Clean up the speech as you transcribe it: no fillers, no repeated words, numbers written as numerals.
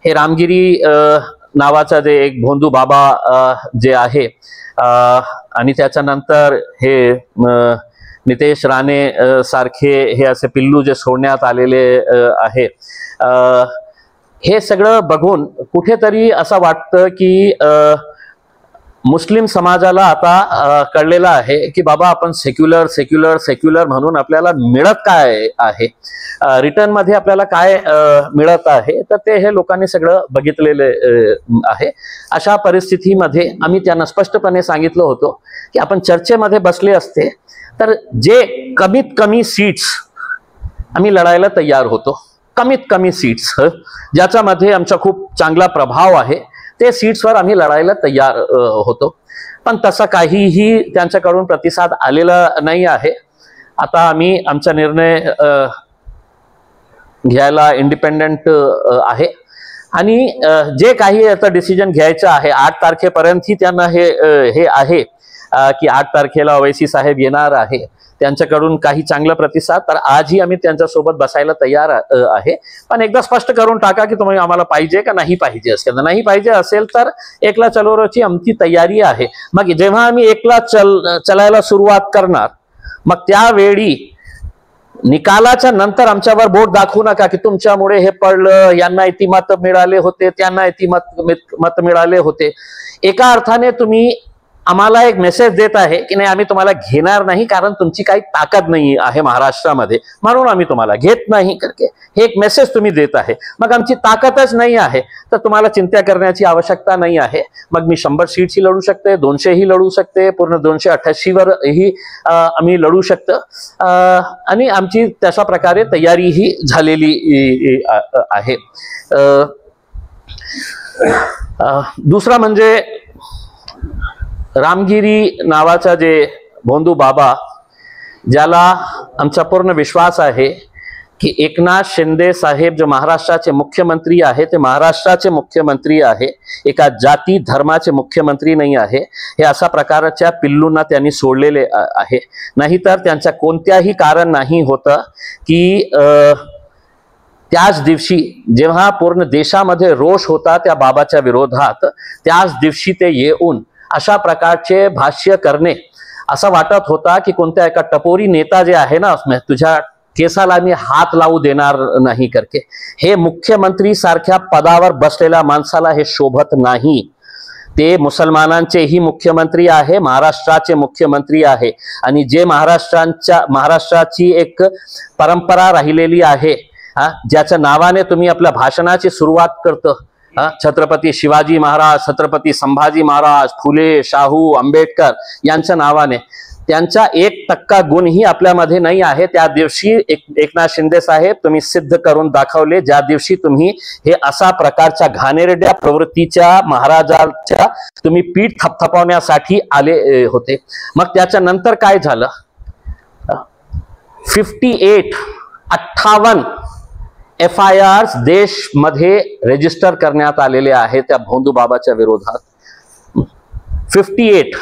हे रामगिरी नावाचा जे एक भोंदू बाबा जे आहे आणि त्याच्यानंतर हे नितेश राणे सारखे हे असे पिल्लू जे सोडण्यात आलेले आहे, हे सगळं बघून कुठेतरी असं वाटतं की मुस्लिम समाजाला आता कळलेलं आहे की बाबा आपण सेक्युलर सेक्युलर सेक्युलर म्हणून आपल्याला मिळत काय आहे, रिटर्न मध्ये आपल्याला काय मिळत आहे, तर ते हे लोकांनी सगळं बघितलेले आहे। अशा परिस्थितीमध्ये आम्ही त्यांना स्पष्टपणे सांगितलं होतं की आपण चर्चेमध्ये बसले असते तर जे कमीत कमी सीट्स आम्ही लढायला तयार होतो, कमीत कमी सीट्स ज्याच्यामध्ये आमचा खूप चांगला प्रभाव आहे ते सीट्सवर आम्ही लढायला तयार होतो। पण तसा काहीही त्यांच्याकडून प्रतिसाद आलेला नाही आहे। आता आम्ही आमचा निर्णय घ्यायला इंडिपेंडंट आहे आणि जे काही आता डिसिजन घ्यायचं आहे 8 तारखेपर्यंत ही त्यांना हे आहे की 8 तारखेला ओवैसी साहेब येणार आहे, त्यांच्याकडून काही चांगला प्रतिसाद, तर आजही आम्ही त्यांच्यासोबत बसायला तयार आहे। पण एकदा स्पष्ट करून टाका की तुम्ही आम्हाला पाहिजे का नाही पाहिजे असेल, नाही पाहिजे असेल तर एकला चलोरोची आमची तयारी आहे। मग जेव्हा आम्ही एकला चलायला सुरुवात करणार मग त्यावेळी निकालाच्या नंतर आमच्यावर बोट दाखवू नका की तुमच्यामुळे हे पडलं, यांना इतकी मत मिळाले होते, त्यांना इतकी मत मिळाले होते। एका अर्थाने तुम्ही आम्हाला एक मेसेज देत आहे की नाही आम्ही तुम्हाला घेणार नाही कारण तुमची काही ताकद नाही आहे महाराष्ट्रामध्ये, म्हणून आम्ही तुम्हाला घेत नाही करके हे एक मेसेज तुम्ही देत आहे। मग आमची ताकदच नाही आहे तर तुम्हाला चिंता करण्याची आवश्यकता नाही आहे। मग मी 100 सीट्सही लढू शकते, 200 ही लढू शकते, पूर्ण 288 वर ही आम्ही लढू शकतो आणि आमची तशा प्रकारे तयारी ही झालेली आहे। दुसरा म्हणजे रामगिरी नावाचा जे भोंदू बाबा, ज्याला आमचा पूर्ण विश्वास आहे की एकनाथ शिंदे साहेब जो महाराष्ट्राचे मुख्यमंत्री आहे ते महाराष्ट्राचे मुख्यमंत्री आहे, एका जाती धर्माचे मुख्यमंत्री नाही आहे। हे अशा प्रकारच्या पिल्लूंना त्यांनी सोडलेले आहे, नाहीतर त्यांचा कोणत्याही कारण नाही होतं की त्याच दिवशी जेव्हा पूर्ण देशामध्ये रोष होता त्या बाबाच्या विरोधात, त्याच दिवशी ते येऊन अशा प्रकारचे भाष्य करणे असं वाटत होता की कोणत्या एका टपोरी नेता जे आहे ना तुझ्या केसाला मी हात लावू देणार नाही करके, हे मुख्यमंत्री सारख्या पदावर बसलेल्या माणसाला हे शोभत नाही। ते मुसलमानांचेही मुख्यमंत्री आहे, महाराष्ट्राचे मुख्यमंत्री आहे आणि जे महाराष्ट्राची एक परंपरा राहिलेली आहे ज्याच्या नावाने तुम्ही आपल्या भाषणाची सुरुवात करतो, छत्रपती शिवाजी महाराज, छत्रपती संभाजी महाराज, फुले, शाहू, आंबेडकर यांच्या नावाने, त्यांचा 1% गुणही आपल्यामध्ये नाही आहे। त्या दिवशी एकनाथ शिंदे साहेब तुम्ही सिद्ध करून दाखवले, ज्या दिवशी तुम्ही हे अशा प्रकारच्या घाणेरड्या प्रवृत्तीच्या महाराजांच्या तुम्ही पीठ थपथपवण्यासाठी आले होते। मग त्याच्यानंतर काय झालं, 58 FIRs देशमध्ये रजिस्टर करण्यात आलेले आहेत त्या भोंदू बाबाच्या विरोधात। 58